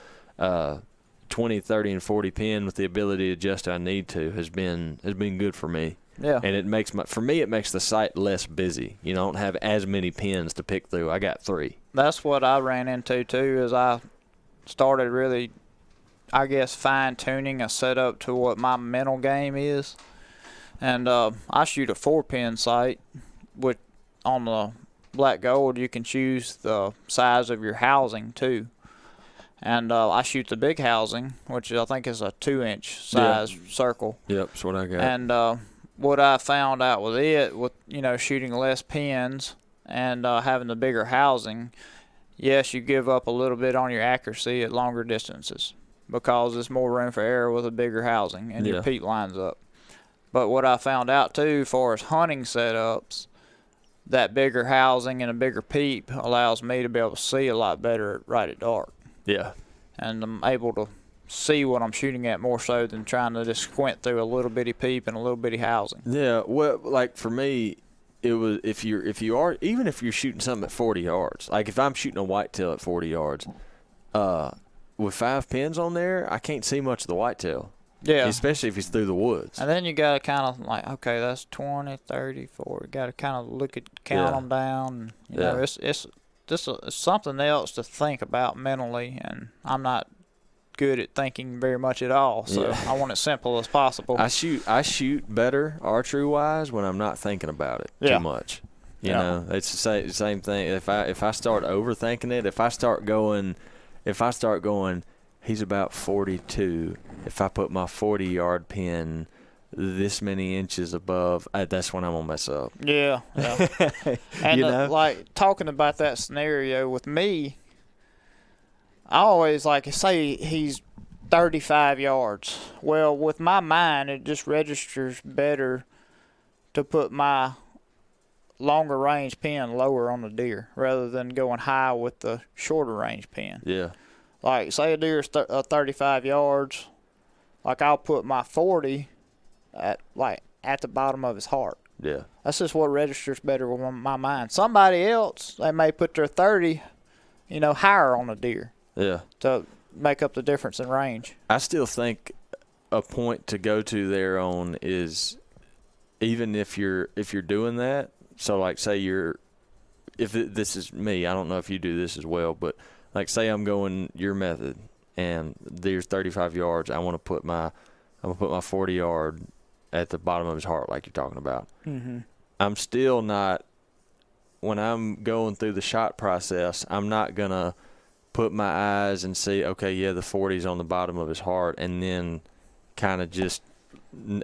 20, 30, and 40 pin with the ability to adjust I need to has been good for me. Yeah. And it makes the sight less busy. You don't have as many pins to pick through. I got 3. That's what I ran into too, as I started really, I guess, fine-tuning a setup to what my mental game is. And I shoot a 4-pin sight, which on the black gold you can choose the size of your housing too. And I shoot the big housing, which I think is a 2-inch size circle. Yep, that's what I got. And what I found out with it, with shooting less pins and having the bigger housing, yes, you give up a little bit on your accuracy at longer distances because there's more room for error with a bigger housing and your peep lines up. But what I found out too, as far as hunting setups, that bigger housing and a bigger peep allows me to be able to see a lot better right at dark. Yeah. And I'm able to see what I'm shooting at more so than trying to just squint through a little bitty peep and a little bitty housing. Yeah, well, like for me, it was if you're shooting something at 40 yards, like if I'm shooting a whitetail at 40 yards, with 5 pins on there, I can't see much of the whitetail. Yeah. Especially if he's through the woods. And then you got to kind of like, okay, that's 20, 30, 40. You got to kind of count them down. You know, it's something else to think about mentally, and I'm not good at thinking very much at all, so I want it simple as possible. I shoot better archery wise when I'm not thinking about it too much. You know, it's the same thing. If I start overthinking it, if I start going, he's about 42. If I put my 40-yard pin this many inches above, that's when I'm gonna mess up. Yeah. And like talking about that scenario with me, I always say he's 35 yards. Well, with my mind, it just registers better to put my longer range pin lower on the deer rather than going high with the shorter range pin. Yeah. Like, say a deer's 35 yards, like I'll put my 40 at the bottom of his heart. Yeah. That's just what registers better with my mind. Somebody else, they may put their 30, higher on the deer. Yeah. To make up the difference in range. I still think a point to go to there on is even if you're doing that. So like say this is me, I don't know if you do this as well, but like say I'm going your method and there's 35 yards, I want to put my 40 yard at the bottom of his heart like you're talking about. Mm-hmm. I'm still not, when I'm going through the shot process, I'm not going to put my eyes and see, okay, yeah, the 40's on the bottom of his heart, and then kind of just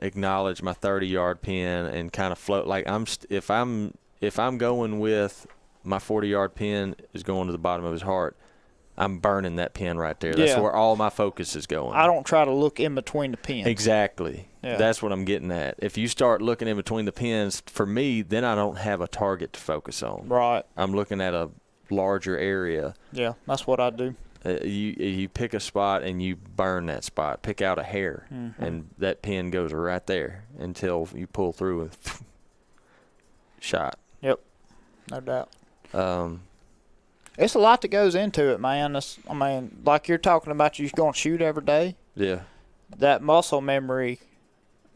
acknowledge my 30-yard pin and kind of float. Like if I'm going with my 40-yard pin is going to the bottom of his heart, I'm burning that pin right there. That's where all my focus is going. I don't try to look in between the pins. Exactly. Yeah. That's what I'm getting at. If you start looking in between the pins, for me, then I don't have a target to focus on. Right. I'm looking at a larger area. Yeah, that's what I do. You pick a spot and you burn that spot. Pick out a hair, and that pin goes right there until you pull through and shot. Yep, no doubt. It's a lot that goes into it, man. Like you're talking about, you're going to shoot every day. Yeah. That muscle memory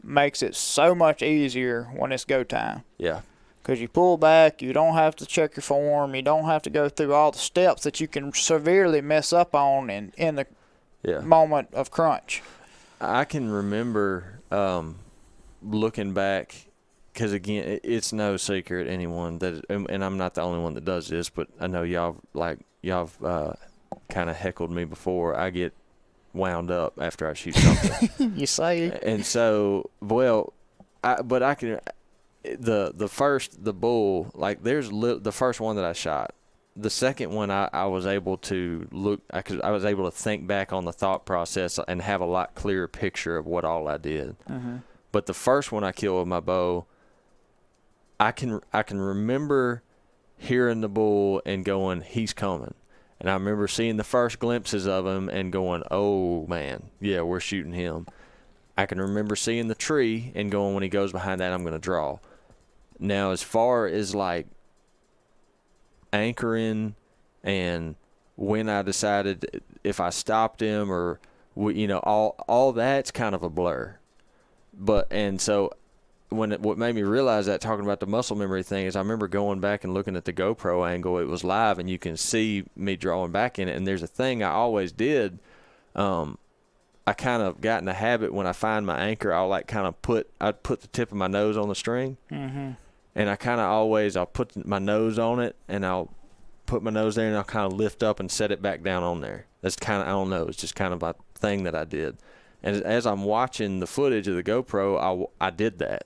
makes it so much easier when it's go time. Yeah. Because you pull back, you don't have to check your form, you don't have to go through all the steps that you can severely mess up on in the moment of crunch. I can remember looking back, because again, it's no secret anyone that, and I'm not the only one that does this, but I know y'all kind of heckled me before. I get wound up after I shoot something. You say. And so, well, I can. The bull, like the first one that I shot. The second one, I was able to look. I was able to think back on the thought process and have a lot clearer picture of what all I did. Mm-hmm. But the first one I killed with my bow, I can remember hearing the bull and going, he's coming. And I remember seeing the first glimpses of him and going, oh man, yeah, we're shooting him. I can remember seeing the tree and going, when he goes behind that, I'm going to draw. Now, as far as like anchoring and when I decided if I stopped him or, all that's kind of a blur. And so what made me realize that, talking about the muscle memory thing, is I remember going back and looking at the GoPro angle. It was live, and you can see me drawing back in it. And there's a thing I always did. I kind of got in the habit, when I find my anchor, I'd put the tip of my nose on the string. Mm-hmm. And I kind of I'll put my nose on it, and I'll put my nose there, and I'll kind of lift up and set it back down on there. That's kind of, I don't know, it's just kind of a thing that I did. And as I'm watching the footage of the GoPro, I did that.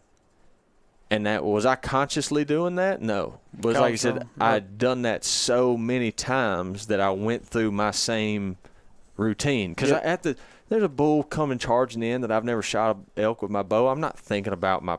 And was I consciously doing that? No. But like I said, I'd done that so many times that I went through my same routine. Because there's a bull coming charging in that I've never shot an elk with my bow. I'm not thinking about my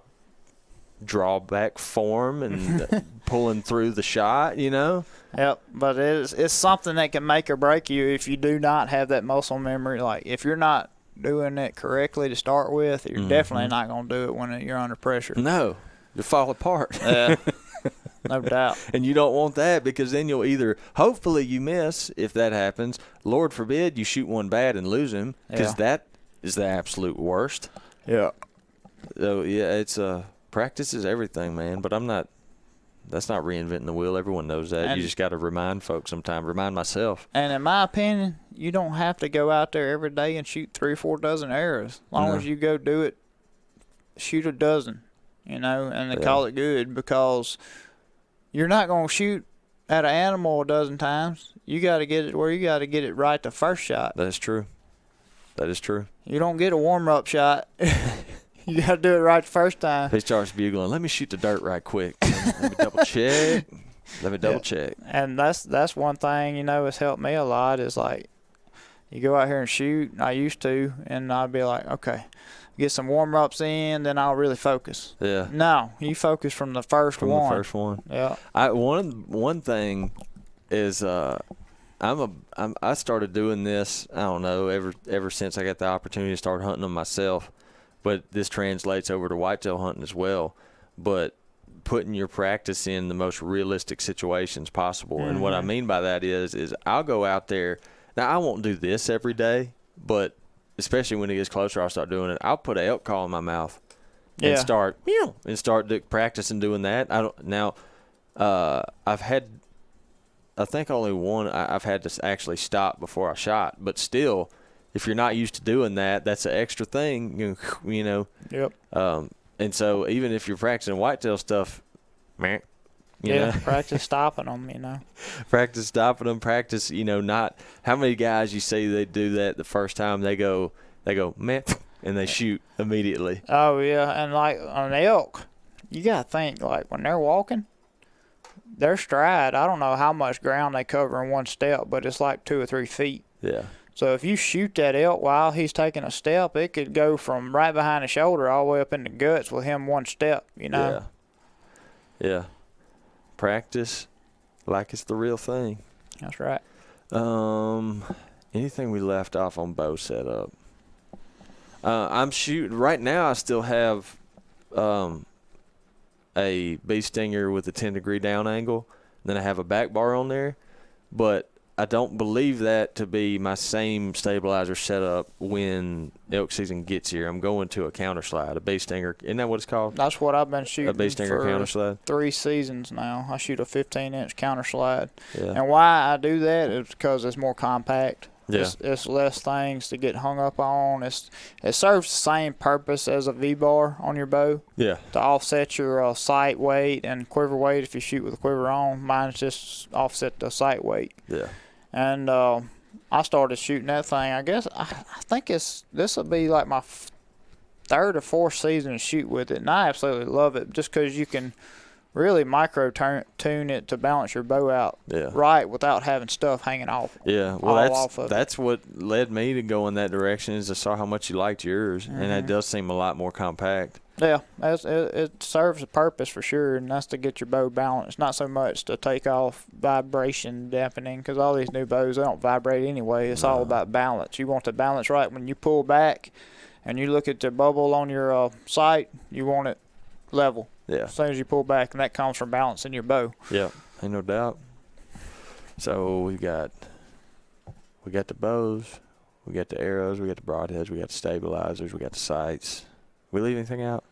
drawback form and pulling through the shot, Yep, but it's something that can make or break you if you do not have that muscle memory. Like, if you're not doing it correctly to start with, you're definitely not going to do it when you're under pressure. No. You fall apart. Yeah, no doubt. And you don't want that, because then you'll hopefully you miss if that happens. Lord forbid you shoot one bad and lose him, because that is the absolute worst. Yeah. So, yeah, it's practice is everything, man. But that's not reinventing the wheel. Everyone knows that. And you just got to remind folks sometimes, remind myself. And in my opinion, you don't have to go out there every day and shoot 3 or 4 dozen arrows. As long as you go do it, shoot a dozen. And they call it good, because you're not going to shoot at an animal a dozen times. You got to get it where you got to get it right the first shot. That's true. That is true. You don't get a warm-up shot. You got to do it right the first time. He starts bugling, let me shoot the dirt right quick. Let me double check. And that's one thing, has helped me a lot, is like, you go out here and shoot. I used to, and I'd be like, okay, get some warm-ups in, then I'll really focus. Yeah. No, you focus from the first one. From the first one. Yeah. One thing is I started doing this, I don't know, ever since I got the opportunity to start hunting them myself, but this translates over to whitetail hunting as well. But putting your practice in the most realistic situations possible. Mm-hmm. And what I mean by that is I'll go out there. Now, I won't do this every day, but especially when it gets closer, I'll start doing it. I'll put an elk call in my mouth and start practicing doing that. I've had, I think only one I've had to actually stop before I shot, but still, if you're not used to doing that, that's an extra thing, Yep. And so even if you're practicing whitetail stuff, you know? Practice stopping them, Practice stopping them. Practice, not how many guys you see they do that the first time they go, man, and they shoot immediately. Oh yeah, and like on elk, you gotta think, like, when they're walking, their stride, I don't know how much ground they cover in one step, but it's like 2 or 3 feet. Yeah. So if you shoot that elk while he's taking a step, it could go from right behind the shoulder all the way up in the guts with him one step, Yeah. Practice like it's the real thing. That's right. Anything we left off on bow setup? I'm shooting right now. I still have a bee stinger with a 10-degree down angle. Then I have a back bar on there, but I don't believe that to be my same stabilizer setup when elk season gets here. I'm going to a counter slide, a bee stinger. Isn't that what it's called? That's what I've been shooting. A bee stinger counter slide. 3 seasons now. I shoot a 15-inch counter slide. Yeah. And why I do that is because it's more compact. Yeah. It's less things to get hung up on. It serves the same purpose as a V-bar on your bow. Yeah. To offset your sight weight and quiver weight if you shoot with a quiver on. Mine's just offset the sight weight. Yeah. And I started shooting that thing. I guess I think this will be like my third or fourth season to shoot with it, and I absolutely love it just because you can really tune it to balance your bow out right without having stuff hanging off. Yeah, well, that's what led me to go in that direction is I saw how much you liked yours, and it does seem a lot more compact. Yeah, it serves a purpose for sure, and that's to get your bow balanced, not so much to take off vibration dampening, because all these new bows, they don't vibrate anyway. It's all about balance. You want the balance right when you pull back and you look at the bubble on your sight, you want it level. Yeah. As soon as you pull back, and that comes from balancing your bow. Yeah, ain't no doubt. So we got the bows, we got the arrows, we got the broadheads, we got the stabilizers, we got the sights. We leave anything out?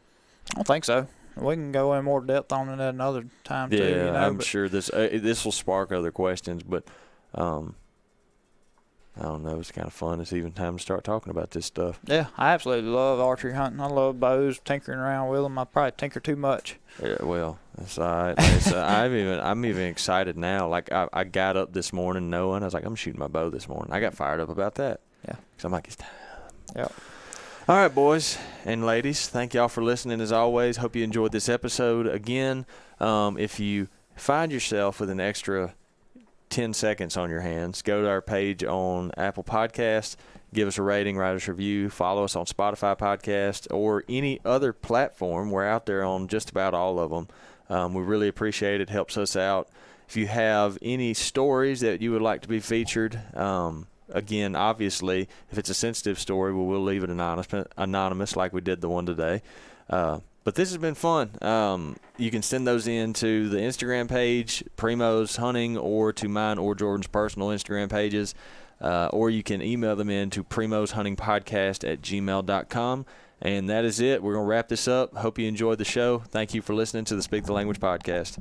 I don't think so. We can go in more depth on it at another time too. Yeah, I'm sure this will spark other questions, but I don't know. It's kind of fun. It's even time to start talking about this stuff. Yeah, I absolutely love archery hunting. I love bows, tinkering around with them. I probably tinker too much. Yeah, well, that's all right. I'm even excited now. Like I got up this morning knowing I was like, I'm shooting my bow this morning. I got fired up about that. Yeah, because I'm like, it's time. Yeah. All right, boys and ladies, thank y'all for listening as always. Hope you enjoyed this episode. Again, if you find yourself with an extra 10 seconds on your hands, go to our page on Apple Podcasts, give us a rating, write us a review, follow us on Spotify Podcast or any other platform. We're out there on just about all of them. We really appreciate it. Helps us out. If you have any stories that you would like to be featured, again, obviously, if it's a sensitive story, we'll leave it anonymous like we did the one today. But this has been fun. You can send those in to the Instagram page, Primos Hunting, or to mine or Jordan's personal Instagram pages. Or you can email them in to primoshuntingpodcast@gmail.com. And that is it. We're going to wrap this up. Hope you enjoyed the show. Thank you for listening to the Speak the Language podcast.